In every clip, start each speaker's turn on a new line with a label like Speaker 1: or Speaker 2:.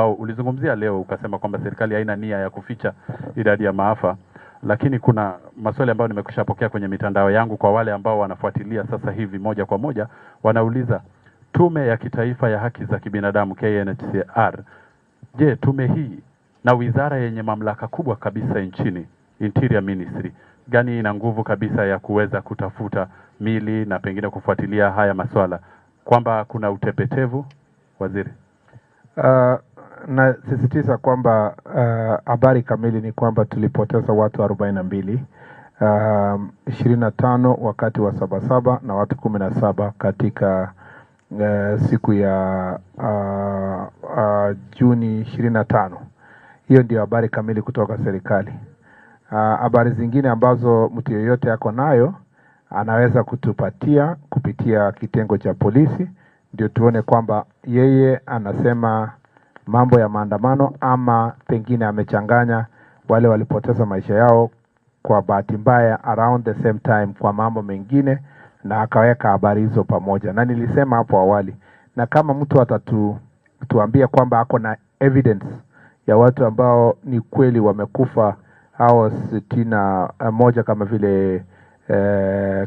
Speaker 1: Ulizungumzia leo ukasema kwamba serikali haina nia ya kuficha idadi ya maafa, lakini kuna maswali ambayo nimekushapokea kwenye mitandao yangu kwa wale ambao wanafuatilia sasa hivi moja kwa moja. Wanauliza, Tume ya Kitaifa ya Haki za Kibinadamu KNHCR, je, tume hii na wizara yenye mamlaka kubwa kabisa nchini, Interior Ministry, gani ina nguvu kabisa ya kuweza kutafuta mili na pengine kufuatilia haya maswala, kwamba kuna utepetevu, waziri?
Speaker 2: Na sisitiza kwamba habari kamili ni kwamba tulipoteza watu 42, 25 wakati wa Sabasaba na watu 17 katika siku ya Juni 25. Hiyo ndio habari kamili kutoka serikali. Habari zingine ambazo mtu yeyote yako nayo anaweza kutupatia kupitia kitengo cha polisi, ndio tuone kwamba yeye anasema mambo ya maandamano ama pengine amechanganya wale walipoteza maisha yao kwa bahati mbaya around the same time kwa mambo mengine na akaweka habari hizo pamoja. Na nilisema hapo awali, na kama mtu atatuambia kwamba ako na evidence ya watu ambao ni kweli wamekufa hao 61 kama vile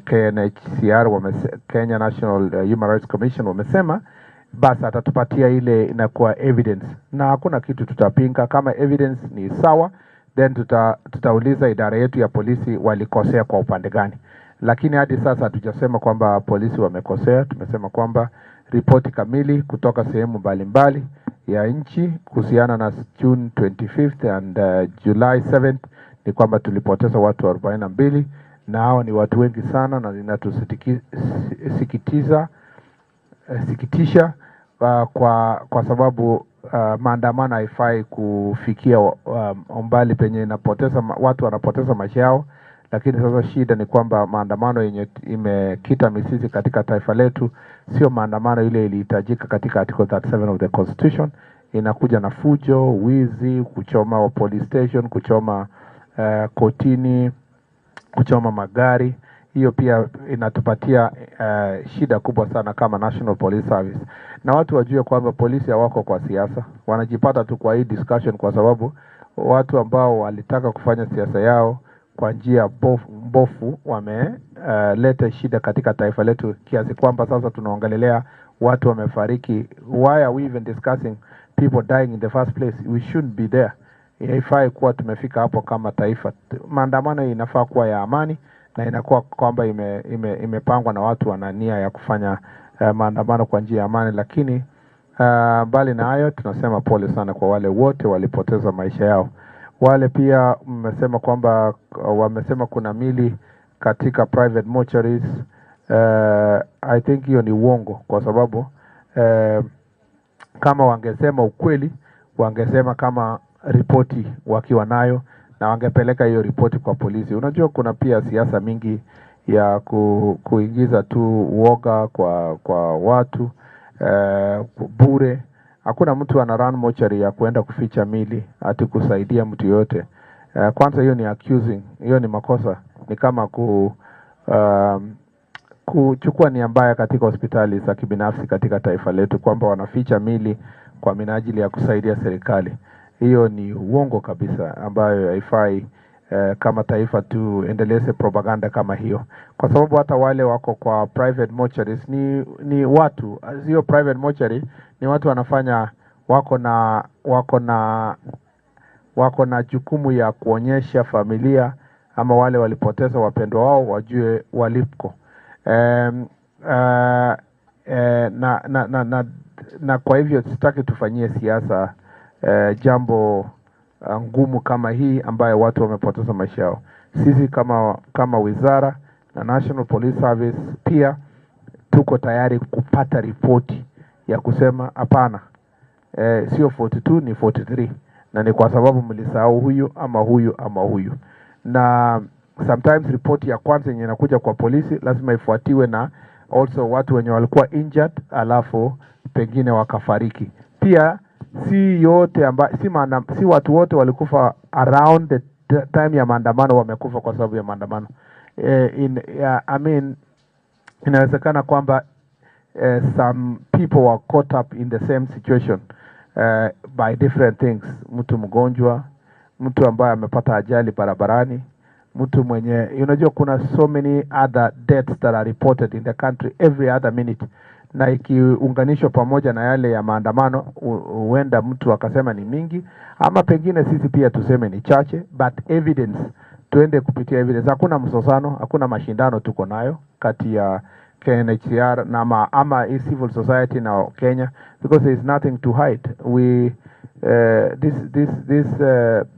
Speaker 2: KNHCR Kenya National Human Rights Commission wamesema, basi atatupatia ile inakuwa evidence na hakuna kitu tutapinga. Kama evidence ni sawa, then tutauliza idara yetu ya polisi walikosea kwa upande gani. Lakini hadi sasa hatujasema kwamba polisi wamekosea. Tumesema kwamba ripoti kamili kutoka sehemu mbalimbali ya nchi kuhusiana na June 25th and July 7th ni kwamba tulipoteza watu 42, na hao ni watu wengi sana, na sikitisha kwa sababu maandamano haifai kufikia umbali penye watu wanapoteza maisha yao. Lakini sasa shida ni kwamba maandamano yenye imekita mizizi katika taifa letu sio maandamano ile ilihitajika katika article 37 of the Constitution. Inakuja na fujo, wizi, kuchoma police station, kuchoma kotini, kuchoma magari. Hiyo pia inatupatia shida kubwa sana kama National Police Service. Na watu wajue kwamba polisi hawako kwa siasa. Wanajipata tu kwa hii discussion kwa sababu watu ambao walitaka kufanya siasa yao kwa njia mbofu wameleta shida katika taifa letu, kiasi kwamba sasa tunaongelelea watu wamefariki. Why are we even discussing people dying in the first place? We shouldn't be there. Haifai kuwa tumefika hapo kama taifa. Maandamano inafaa kuwa ya amani, na inakuwa kwamba imepangwa na watu wana nia ya kufanya maandamano kwa njia ya amani. Lakini bali na hayo, tunasema pole sana kwa wale wote walipoteza maisha yao. Wale pia mmesema kwamba wamesema kuna mili katika private mortuaries. I think hiyo ni uongo, kwa sababu kama wangesema ukweli, wangesema kama ripoti wakiwa nayo na wangepeleka hiyo ripoti kwa polisi. Unajua kuna pia siasa mingi ya kuingiza tu uoga kwa watu bure. Hakuna mtu ana run mortuary ya kuenda kuficha mili ati kusaidia mtu yote. Kwanza hiyo ni accusing, hiyo ni makosa. Ni kama kuchukua nia mbaya katika hospitali za kibinafsi katika taifa letu, kwamba wanaficha mili kwa minajili ya kusaidia serikali. Hiyo ni uongo kabisa, ambayo haifai. Kama taifa tu endeleze propaganda kama hiyo, kwa sababu hata wale wako kwa private mortuaries ni watu, sio private mortuary, ni watu wanafanya, wako na jukumu ya kuonyesha familia ama wale walipoteza wapendwa wao wajue walipo. Na kwa hivyo sitaki tufanyie siasa jambo ngumu kama hii ambayo watu wamepoteza maisha yao. Sisi kama wizara na National Police Service pia tuko tayari kupata ripoti ya kusema hapana, sio 42 ni 43, na ni kwa sababu mlisahau huyu ama huyu ama huyu. Na sometimes ripoti ya kwanza yenye inakuja kwa polisi lazima ifuatiwe na also watu wenye walikuwa injured alafu pengine wakafariki. Pia si watu wote walikufa around the time ya maandamano wamekufa kwa sababu ya maandamano. Inawezekana kwamba some people were caught up in the same situation by different things. Mtu mgonjwa, mtu ambaye amepata ajali barabarani, mtu mwenye, unajua kuna so many other deaths that are reported in the country every other minute, na ikiunganishwa pamoja na yale ya maandamano, huenda mtu akasema ni mingi, ama pengine sisi pia tuseme ni chache, but evidence, tuende kupitia evidence. Hakuna msosano, hakuna mashindano tuko nayo kati ya KNHCR na ama civil society na Kenya, because there is nothing to hide.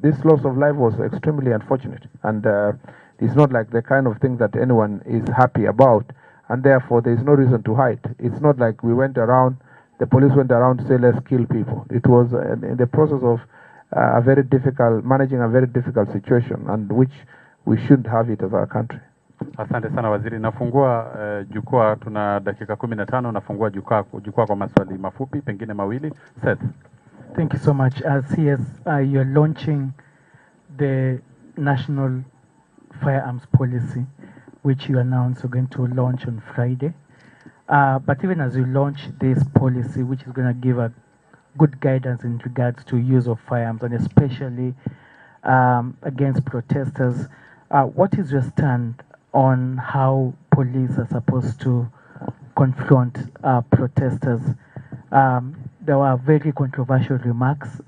Speaker 2: This loss of life was extremely unfortunate, and it's not like the kind of thing that anyone is happy about, and therefore there is no reason to hide. It's not like we went around, the police went around to say let's kill people. It was in the process of managing a very difficult situation, and which we shouldn't have it as our country.
Speaker 1: Asante sana waziri. Nafungua jukwaa, tuna dakika 15. Nafungua jukwaa kwa maswali mafupi, pengine mawili. Seth.
Speaker 3: Thank you so much. CS, you're launching the National Firearms Policy, which you announced you're going to launch on Friday. But even as you launch this policy, which is going to give a good guidance in regards to use of firearms, and especially against protesters, what is your stand on how police are supposed to confront protesters? There were very controversial remarks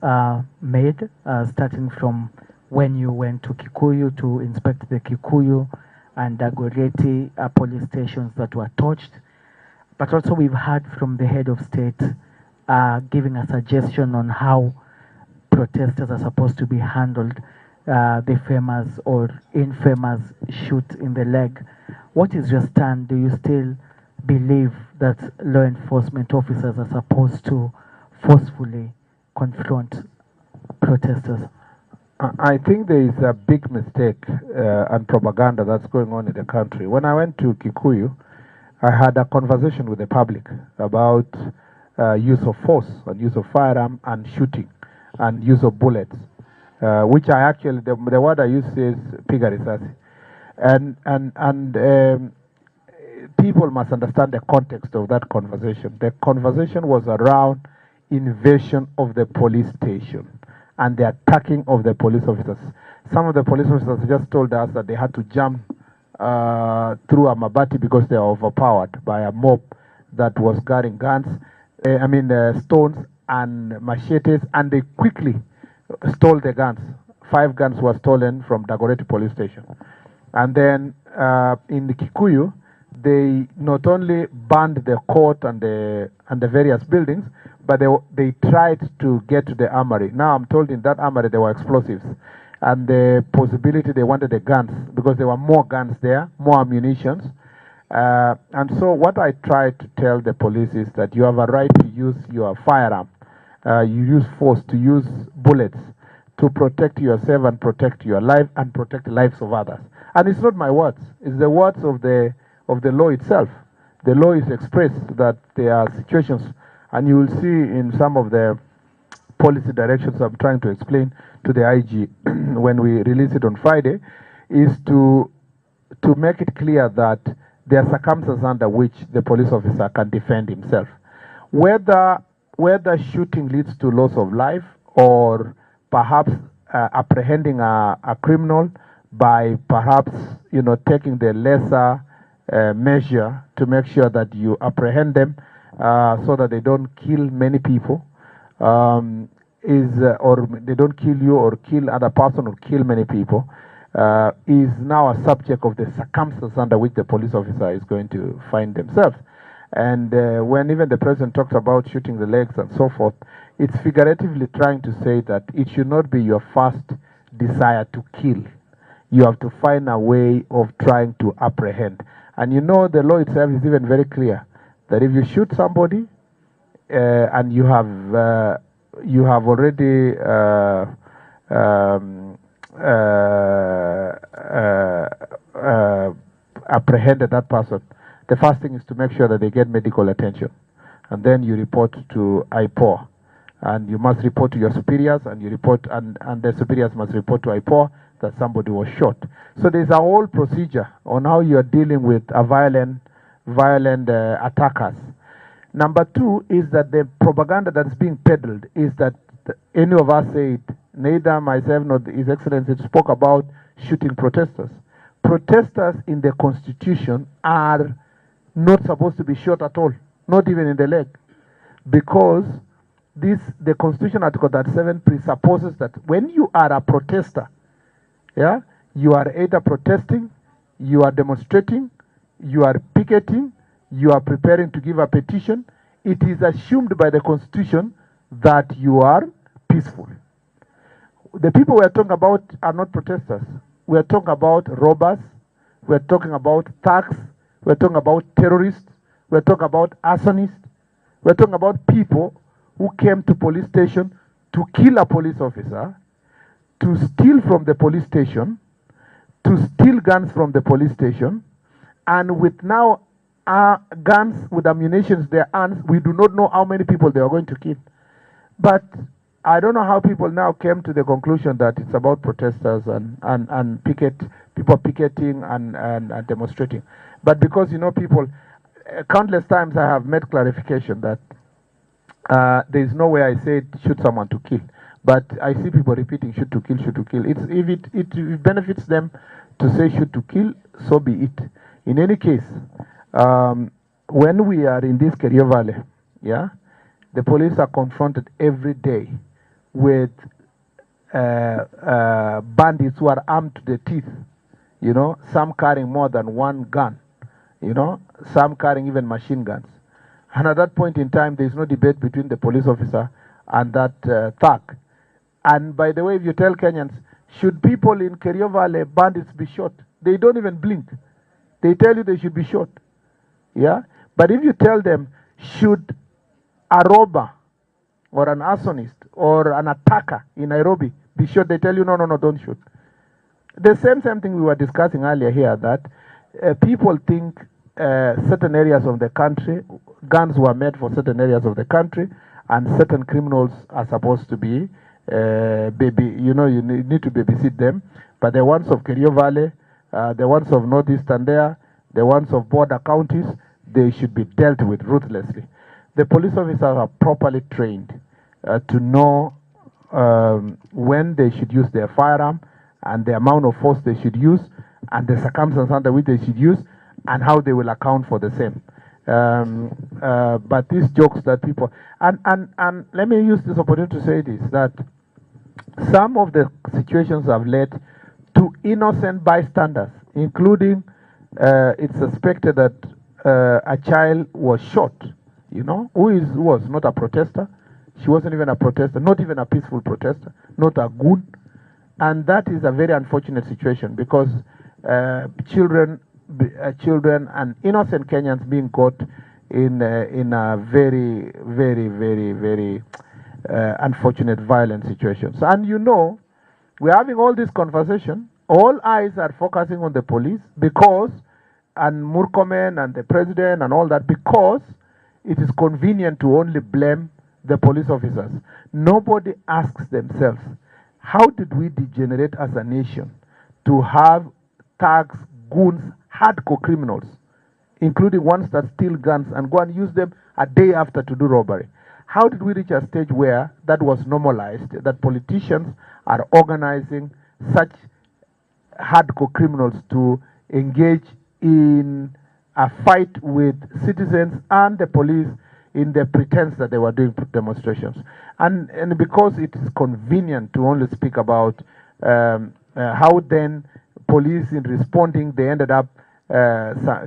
Speaker 3: made, starting from when you went to Kikuyu to inspect the Kikuyu and Dagoretti police stations that were torched. But also we've heard from the head of state giving a suggestion on how protesters are supposed to be handled, the famous or infamous shoot in the leg. What is your stand? Do you still believe that law enforcement officers are supposed to forcefully confront protesters?
Speaker 2: I think there is a big mistake and propaganda that's going on in the country. When I went to Kikuyu, I had a conversation with the public about use of force and use of firearm and shooting and use of bullets, which I actually, the word I use is piga risasi. And people must understand the context of that conversation. The conversation was around invasion of the police station and the attacking of the police officers. Some of the police officers just told us that they had to jump through a mabati because they were overpowered by a mob that was carrying guns, stones and machetes, and they quickly stole the guns. 5 guns were stolen from Dagoretti police station. And then in the Kikuyu, they not only burned the court and the various buildings, but they tried to get to the armory. Now I'm told in that armory there were explosives, and the possibility they wanted the guns because there were more guns there, more ammunitions. And so what I try to tell the police is that you have a right to use your firearm. You use force, to use bullets to protect yourself and protect your life and protect the lives of others. And it's not my words, it's the words of the law itself. The law is expressed that there are situations, and you will see in some of the policy directions I'm trying to explain to the IG when we release it on Friday, is to make it clear that there are circumstances under which the police officer can defend himself. Whether shooting leads to loss of life, or perhaps apprehending a criminal by perhaps taking the lesser measure to make sure that you apprehend them so that they don't kill many people, or they don't kill you or kill other person or kill many people, is now a subject of the circumstances under which the police officer is going to find themselves. And when even the president talks about shooting the legs and so forth, it's figuratively trying to say that it should not be your first desire to kill. You have to find a way of trying to apprehend. And the law itself is even very clear that if you shoot somebody and you have already apprehended that person, the first thing is to make sure that they get medical attention, and then you report to IPOR, and you must report to your superiors, and you report, and the superiors must report to IPOR that somebody was shot. So there's a whole procedure on how you are dealing with a violent attackers. Number two is that the propaganda that's being peddled is that any of us said, neither myself nor His Excellency spoke about shooting protesters. Protesters in the Constitution are not supposed to be shot at all, not even in the leg, because the Constitution Article 37 presupposes that when you are a protester, yeah, you are either protesting, you are demonstrating, you are picketing, you are preparing to give a petition. It is assumed by the Constitution that you are peaceful. The people we are talking about are not protesters. We are talking about robbers. We are talking about thugs. We are talking about terrorists. We are talking about arsonists. We are talking about people who came to police station to kill a police officer, to steal from the police station, to steal guns from the police station, and with now guns with ammunition in their hands, we do not know how many people they are going to kill. But I don't know how people now came to the conclusion that it's about protesters and people picketing and demonstrating. But because, you know, people, countless times I have made clarification that there is no way I said shoot someone to kill. But I see people repeating shoot to kill, shoot to kill. If it benefits them to say shoot to kill, so be it. In any case, when we are in this Kerio Valley, yeah, the police are confronted every day with bandits who are armed to the teeth, you know, some carrying more than one gun, you know, some carrying even machine guns. And at that point in time, there is no debate between the police officer and that thug. And by the way, if you tell Kenyans, should people in Kerio Valley bandits be shot? They don't even blink. They tell you they should be shot. Yeah? But if you tell them, should a robber or an arsonist or an attacker in Nairobi be shot, they tell you, no, no, no, don't shoot. The same thing we were discussing earlier here, that people think certain areas of the country, guns were made for certain areas of the country, and certain criminals are supposed to be, you need to babysit them. But the ones of Kerio Valley, the ones of Northeastern there, the ones of border counties, they should be dealt with ruthlessly. The police officers are properly trained to know when they should use their firearm and the amount of force they should use and the circumstances under which they should use and how they will account for the same. But these jokes that people, and let me use this opportunity to say this, that some of the situations have led to innocent bystanders, including it's suspected that a child was shot, you know, who was not a protester. She wasn't even a protester, not even a peaceful protester, not a goon. And that is a very unfortunate situation because children and innocent Kenyans being caught in a very, very, very, very unfortunate, violent situations. And you know, we're having all this conversation. All eyes are focusing on the police because, and Murkomen and the president and all that, because it is convenient to only blame the police officers. Nobody asks themselves, how did we degenerate as a nation to have thugs, goons, hardcore criminals, including ones that steal guns and go and use them a day after to do robbery? How did we reach a stage where that was normalized, that politicians are organizing such hardcore criminals to engage in a fight with citizens and the police in the pretense that they were doing demonstrations? And because it is convenient to only speak about how then police in responding, they ended up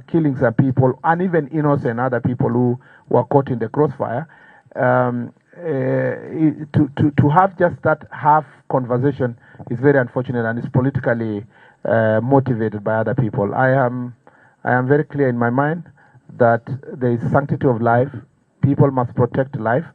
Speaker 2: killing some people and even innocent other people who were caught in the crossfire. To have just that half conversation is very unfortunate and is politically motivated by other people. I am very clear in my mind that there is sanctity of life. People must protect life,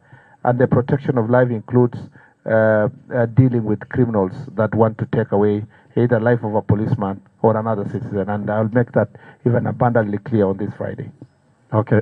Speaker 2: and the protection of life includes dealing with criminals that want to take away either life of a policeman or another citizen. And I'll make that even abundantly clear on this Friday.
Speaker 1: Okay.